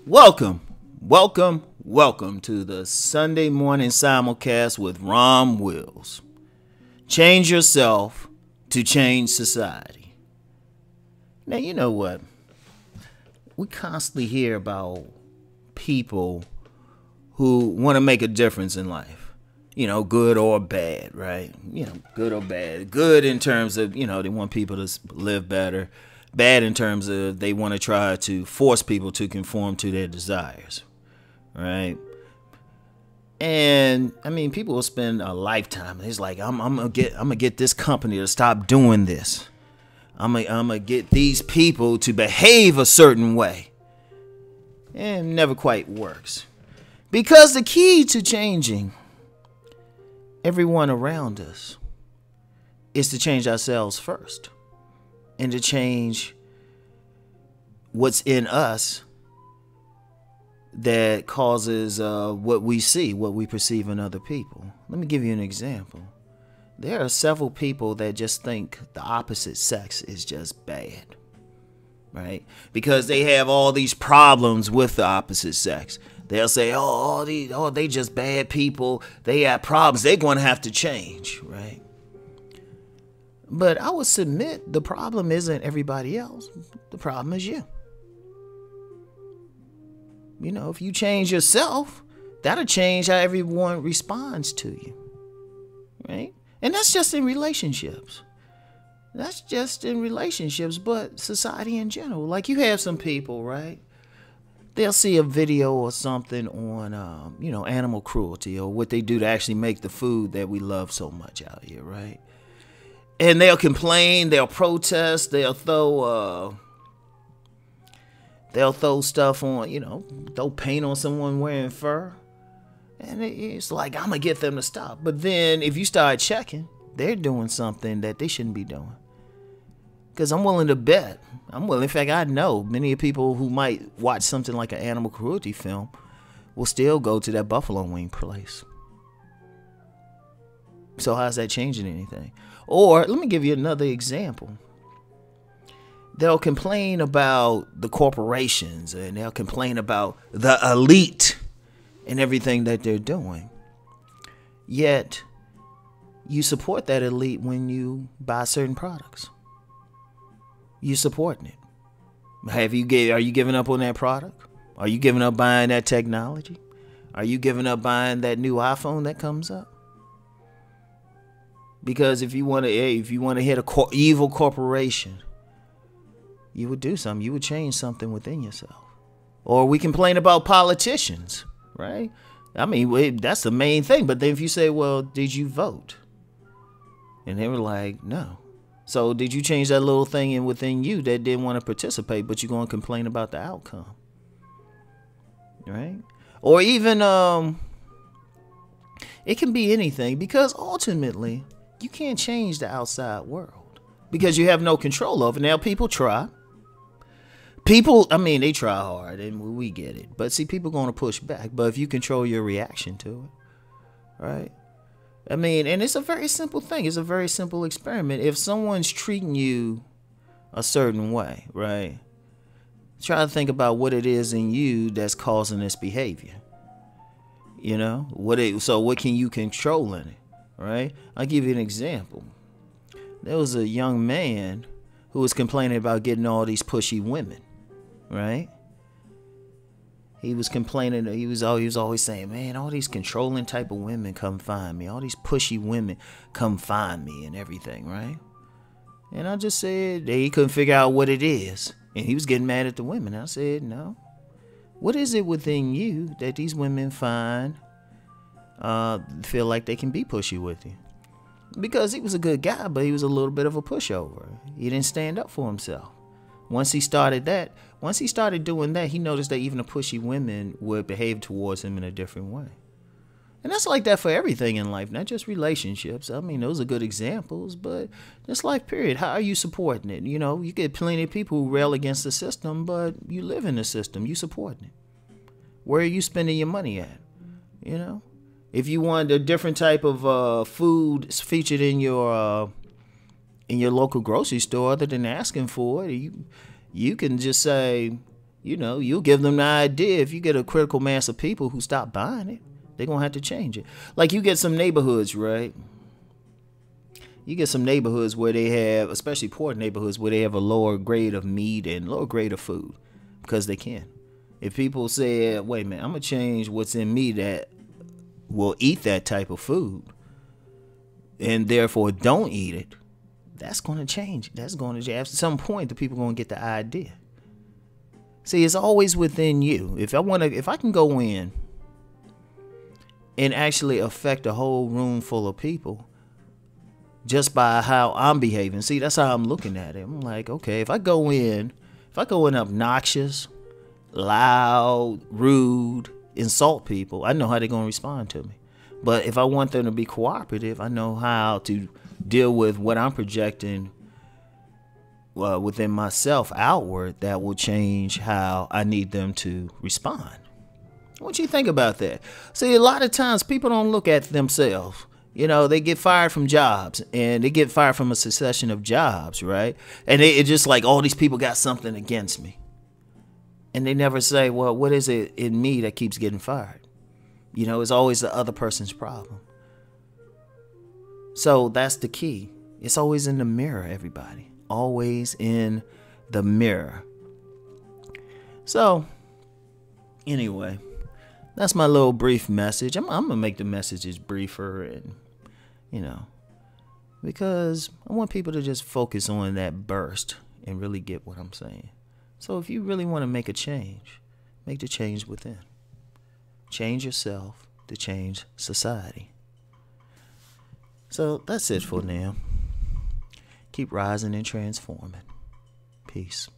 Welcome, welcome to the Sunday morning simulcast with Rom Wills. Change yourself to change society. Now, you know what? We constantly hear about people who want to make a difference in life. You know, good or bad, right? You know, good or bad. Good in terms of, they want people to live better. Bad in terms of they want to try to force people to conform to their desires, right? And I mean, people will spend a lifetime. It's like I'm gonna get this company to stop doing this. I'm gonna get these people to behave a certain way, and it never quite works because the key to changing everyone around us is to change ourselves first. And to change what's in us that causes what we see, what we perceive in other people. Let me give you an example. There are several people that just think the opposite sex is just bad, right? Because they have all these problems with the opposite sex. They'll say, they just bad people. They have problems. They're going to have to change, right? But I would submit the problem isn't everybody else. The problem is you. You know, if you change yourself, that'll change how everyone responds to you. Right? And that's just in relationships. That's just in relationships, but society in general. Like you have some people, right? They'll see a video or something on, animal cruelty or what they do to actually make the food that we love so much out here, right? And they'll complain, they'll protest, they'll throw stuff on, throw paint on someone wearing fur. And it's like, I'm going to get them to stop. But then if you start checking, they're doing something that they shouldn't be doing. Because I'm willing to bet. In fact, I know many people who might watch something like an animal cruelty film will still go to that buffalo wing place. So how's that changing anything? Or let me give you another example. They'll complain about the corporations and they'll complain about the elite and everything that they're doing. Yet you support that elite when you buy certain products. You're supporting it. Are you giving up on that product? Are you giving up buying that technology? Are you giving up buying that new iPhone that comes up? Because if you want to hit a evil corporation, you would do something. You would change something within yourself. Or we complain about politicians, right? I mean, that's the main thing. But then if you say, well, did you vote? And they were like, no. So did you change that little thing within you that didn't want to participate, but you're going to complain about the outcome? Right? Or even, it can be anything because ultimately, you can't change the outside world because you have no control over it. Now, people try. They try hard and we get it. But see, people are going to push back. But if you control your reaction to it, right? I mean, and it's a very simple thing. It's a very simple experiment. If someone's treating you a certain way, right? Try to think about what it is in you that's causing this behavior. So what can you control in it? Right? I'll give you an example. There was a young man who was complaining about getting all these pushy women, right? He was complaining. He was always saying, man, all these controlling type of women come find me. All these pushy women come find me and everything, right? And I just said he couldn't figure out what it is. And he was getting mad at the women. I said, no. What is it within you that these women find feel like they can be pushy with you? Because he was a good guy, but he was a little bit of a pushover. He didn't stand up for himself. Once he started doing that, he noticed that even the pushy women would behave towards him in a different way. And that's like that for everything in life, not just relationships. I mean, those are good examples, but just life, period. How are you supporting it? You get plenty of people who rail against the system, but you live in the system. You supporting it. Where are you spending your money at? If you want a different type of food featured in your local grocery store, other than asking for it, you can just say, you'll give them the idea. If you get a critical mass of people who stop buying it, they're going to have to change it. Like you get some neighborhoods, right? You get some neighborhoods where they have, especially poor neighborhoods, where they have a lower grade of meat and lower grade of food because they can. If people say, wait a minute, I'm going to change what's in me that will eat that type of food and therefore don't eat it, that's going to change. That's going to, at some point, the people are going to get the idea. See, it's always within you. If I can go in and actually affect a whole room full of people just by how I'm behaving. See, that's how I'm looking at it. I'm like, okay, if I go in obnoxious, loud, rude, insult people, I know how they're going to respond to me. But if I want them to be cooperative, I know how to deal with what I'm projecting within myself outward that will change how I need them to respond. What you think about that? See, a lot of times people don't look at themselves. They get fired from jobs, and they get fired from a succession of jobs, right? And it's just like, all these people got something against me. And they never say, well, what is it in me that keeps getting fired? It's always the other person's problem. So that's the key. It's always in the mirror, everybody. Always in the mirror. So, anyway, that's my little brief message. I'm going to make the messages briefer and, because I want people to just focus on that burst and really get what I'm saying. So if you really want to make a change, make the change within. Change yourself to change society. So that's it for now. Keep rising and transforming. Peace.